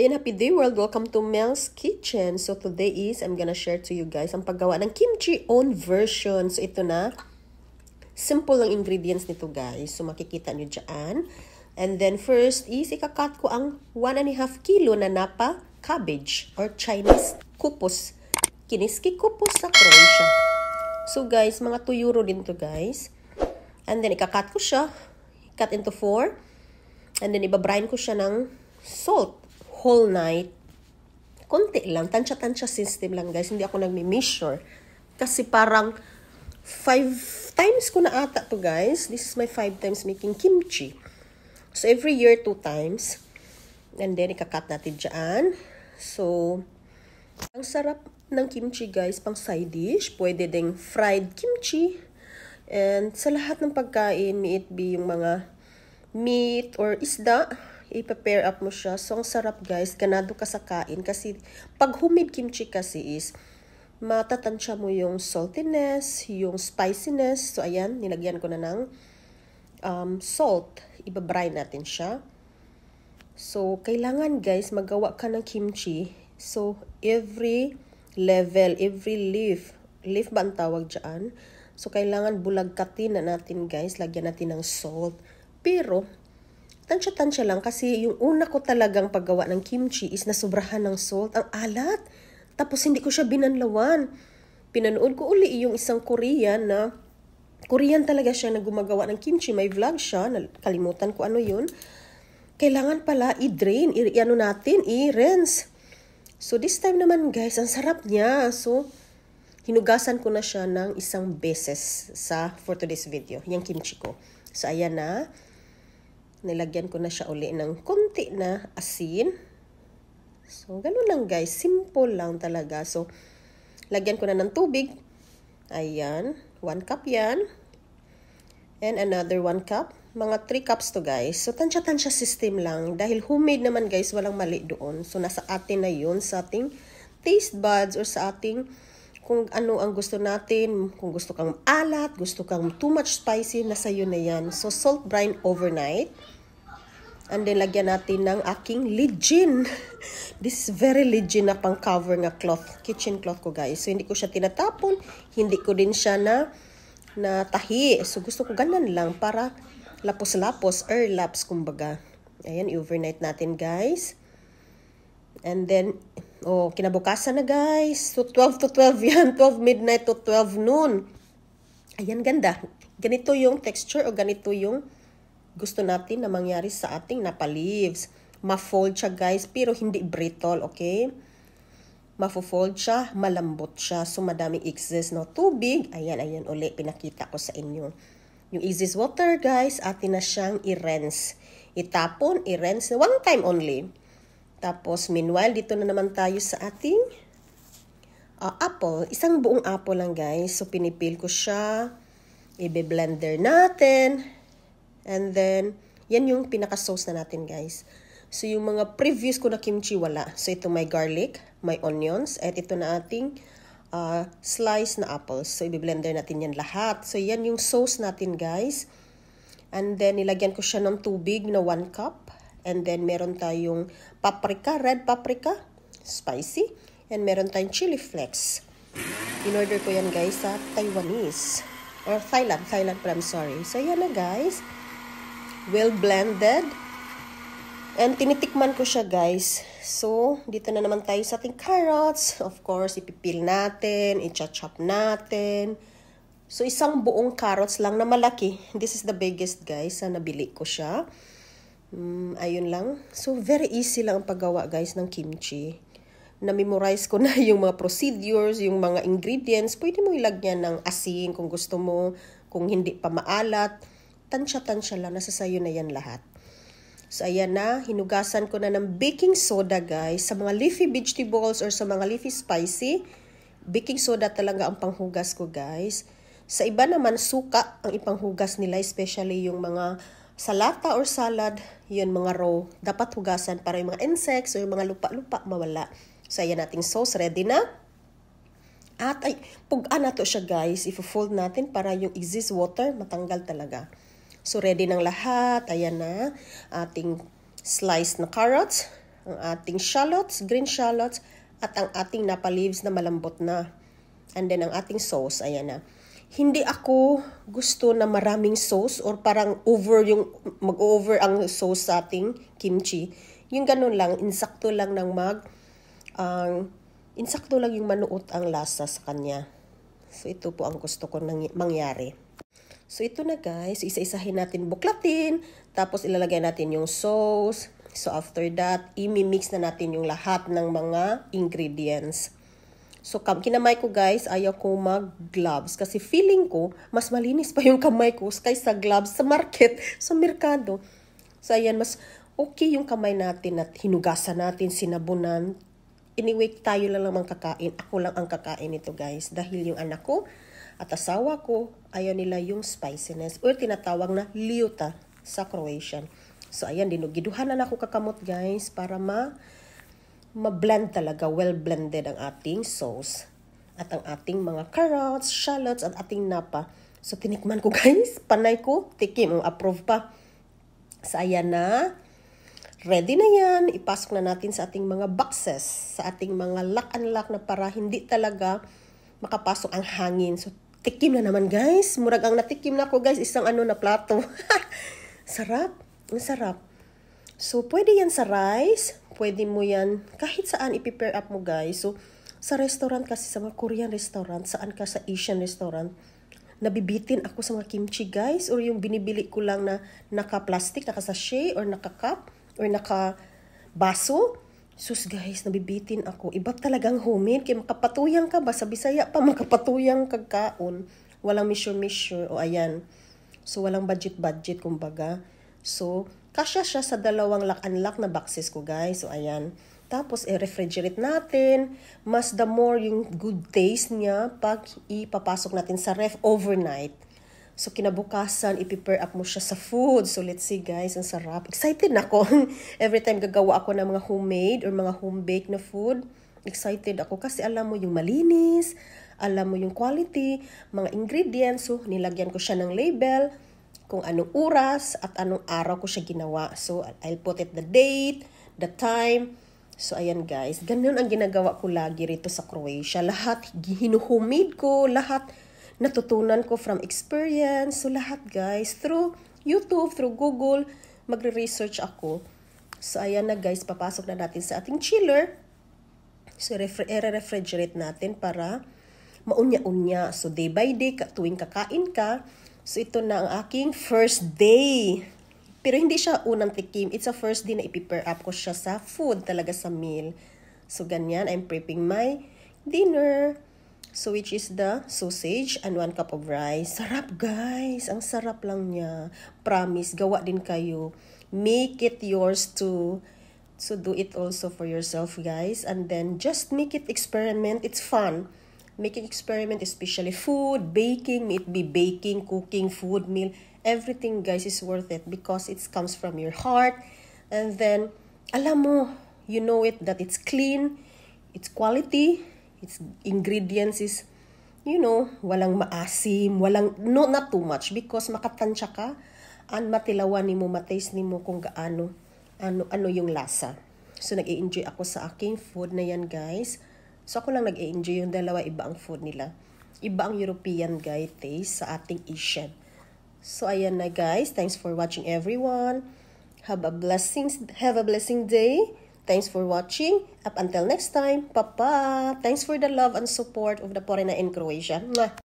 Ayan, happy day world. Welcome to Mel's Kitchen. So today is, I'm gonna share to you guys ang paggawa ng kimchi own version. So ito na, simple lang ingredients nito guys. So makikita nyo dyan. And then first is, ikakat ko ang 1.5 kilo na napa cabbage or Chinese kupos. Kiniski kupos sa Croatia. So guys, mga 2 euro din to guys. And then ikakat ko siya. Cut into 4. And then ibabrine ko siya ng salt. Whole night. Konti lang. Tansya-tansya system lang guys. Hindi ako nagmi-measure. Kasi parang 5 times ko na ata to guys. This is my 5 times making kimchi. So every year 2 times. And then ikakat natin dyan. So, ang sarap ng kimchi guys. Pang side dish. Pwede ding fried kimchi. And sa lahat ng pagkain, may it be yung mga meat or isda, i-prepare up mo siya. So, ang sarap guys. Ganado ka sa kain. Kasi, pag homemade kimchi kasi is, matatansya mo yung saltiness, yung spiciness. So, ayan. Nilagyan ko na ng salt. Ibabrine natin siya. So, kailangan guys, magawa ka ng kimchi. So, every level, every leaf ba ang tawag dyan? So, kailangan bulagkatin na natin guys. Lagyan natin ng salt. Pero, tansya-tansya lang kasi yung una ko talagang paggawa ng kimchi is nasubrahan ng salt. Ang alat. Tapos hindi ko siya binanlawan. Pinanood ko uli yung isang Korean na Korean talaga siya na gumagawa ng kimchi. May vlog siya. Kalimutan ko ano yun. Kailangan pala i-drain. I-rinse. So this time naman guys, ang sarap niya. So hinugasan ko na siya ng isang beses for today's video. Yung kimchi ko. So ayan na. Nilagyan ko na siya uli ng konti na asin. So, ganun lang guys. Simple lang talaga. So, lagyan ko na ng tubig. Ayan. 1 cup yan. And another 1 cup. Mga 3 cups to guys. So, tansya-tansya system lang. Dahil homemade naman guys, walang mali doon. So, nasa atin na yun sa ating taste buds or sa ating kung ano ang gusto natin. Kung gusto kang alat, gusto kang too much spicy, nasa yun na yan. So, salt brine overnight. And then, lagyan natin ng aking Legin. This is very Legin na pang cover nga cloth. Kitchen cloth ko guys. So, hindi ko siya tinatapon. Hindi ko din siya na tahi. So, gusto ko ganun lang para lapos-lapos or laps kumbaga. Ayan, overnight natin guys. And then, kinabukasan na guys. So, 12 to 12 yan. 12 midnight to 12 noon. Ayan, ganda. Ganito yung texture o ganito yung gusto natin na mangyari sa ating napa leaves. Ma-fold siya guys, pero hindi brittle, okay? Ma-fold siya, malambot siya. So, madaming excess no tubig. Ayan, uli, pinakita ko sa inyo. Yung excess water guys, atin na siyang i-rinse. Itapon, i-rinse, 1 time only. Tapos, meanwhile, dito na naman tayo sa ating apple. Isang buong apple lang guys. So, pinipil ko siya. I-blender natin. And then, yan yung pinaka-sauce na natin guys. So, yung mga previous ko na kimchi, wala. So, ito may garlic, may onions, at ito na ating slice na apples. So, i-blender natin yan lahat. So, yan yung sauce natin guys. And then, nilagyan ko siya ng tubig na 1 cup. And then, meron tayong paprika, red paprika, spicy. And meron tayong chili flakes. In-order ko yan guys sa Taiwanese. Or Thailand pala, I'm sorry. So, yan na guys. Well blended. And tinitikman ko siya guys. So, dito na naman tayo sa ating carrots. Of course, ipipil natin, i-chop natin. So, isang buong carrots lang na malaki. This is the biggest guys. Nabili ko siya. Ayun lang. So, very easy lang ang paggawa guys ng kimchi. Na-memorize ko na yung mga procedures, yung mga ingredients. Pwede mo ilagyan ng asin kung gusto mo. Kung hindi pa maalat. Tansya-tansya lang. Nasa sayo na yan lahat. So, ayan na. Hinugasan ko na ng baking soda, guys. Sa mga leafy vegetables or sa mga leafy spicy, baking soda talaga ang panghugas ko, guys. Sa iba naman, suka ang ipanghugas nila, especially yung mga salata or salad, yun, mga raw. Dapat hugasan para yung mga insects o yung mga lupa-lupa mawala. So, ayan nating sauce. Ready na? At, pugaan na to siya, guys. Ifo-fold natin para yung excess water matanggal talaga. So, ready ng lahat. Ayan na. Ating sliced na carrots. ang ating shallots, green shallots, at ang ating napa leaves na malambot na. And then ang ating sauce, ayan na. Hindi ako gusto na maraming sauce or parang mag-over ang sauce sa ating kimchi. Yung ganun lang, insakto lang insakto lang yung manuot ang lasa sa kanya. So ito po ang gusto ko mangyari. So ito na guys, isa-isahin natin buklatin, tapos ilalagay natin yung sauce. So after that, i-mix na natin yung lahat ng mga ingredients. So kinamay ko guys, ayaw ko mag-gloves kasi feeling ko mas malinis pa yung kamay ko kaysa gloves sa market, sa merkado. So ayan, mas okay yung kamay natin at hinugasan natin, sinabunan. Anyway, tayo lang naman kakain. Ako lang ang kakain ito guys dahil yung anak ko at asawa ko ayaw nila yung spiciness or tinatawag na liuta sa Croatian. So, ayan, giduhanan ako kakamot, guys, para ma-blend talaga, well-blended ang ating sauce. At ang ating mga carrots, shallots, at ating napa. So, tinikman ko, guys. Panay ko. Tikim, approve pa. So, ayan na. Ready na yan. Ipasok na natin sa ating mga boxes. Sa ating mga lock-and-lock na para hindi talaga makapasok ang hangin. So, tikim na naman, guys. Murag ang natikim na ko, guys, isang na plato. Sarap. Ang sarap. So, pwede yan sa rice. Pwede mo yan kahit saan i-prepare up mo, guys. So, sa restaurant kasi, sa mga Korean restaurant, saan ka sa Asian restaurant, nabibitin ako sa mga kimchi, guys. Or yung binibili ko lang na naka-plastic, naka-sachet, or naka-cup, or naka-baso. Sus, guys, nabibitin ako. Iba talagang homemade. Kaya makapatuyang ka ba? Sa Bisaya pa, makapatuyang kagkaon. Walang measure-measure. O, ayan. So, walang budget-budget, kumbaga. So, kasya siya sa dalawang lock-and-lock na boxes ko, guys. So, ayan. Tapos, refrigerate natin. Mas the more yung good taste niya pag ipapasok natin sa ref overnight. So, kinabukasan, i-prepare up mo siya sa food. So, let's see, guys. Ang sarap. Excited na ako. Every time gagawa ako ng mga homemade or mga home-baked na food, excited ako kasi alam mo yung malinis, alam mo yung quality, mga ingredients. So, nilagyan ko siya ng label kung anong oras at anong araw ko siya ginawa. So, I'll put it the date, the time. So, ayan guys. Ganun ang ginagawa ko lagi rito sa Croatia. Lahat hinuhomemade ko, lahat natutunan ko from experience. So, lahat guys, through YouTube, through Google, magre-research ako. So, ayan na guys, papasok na natin sa ating chiller. So, refrigerate natin para maunya-unya. So, day by day, tuwing kakain ka. So, ito na ang aking first day. Pero hindi siya unang tikim. It's a first day na i-prepare up ko siya sa food, talaga sa meal. So, ganyan. I'm prepping my dinner. So, which is the sausage and 1 cup of rice. Sarap, guys. Ang sarap lang niya. Promise, gawa din kayo. Make it yours too. So, do it also for yourself, guys. And then, just make it experiment. It's fun. Making experiment, especially food, baking, may it be baking, cooking, food, meal, everything guys is worth it because it comes from your heart. And then, alam mo, you know it, that it's clean, it's quality, its ingredients is, you know, walang maasim, not too much because makatansya ka, and matilawan ni mo, mataste ni mo kung gaano, ano yung lasa. So, nag-i-enjoy ako sa aking food na yan guys. So, ako lang nag-enjoy yung dalawa, iba ang food nila. Iba ang European guy taste sa ating Asian. So, ayan na guys. Thanks for watching everyone. Have a blessing day. Thanks for watching. Up until next time. Papa. Thanks for the love and support of the Porena in Croatia. Mwah.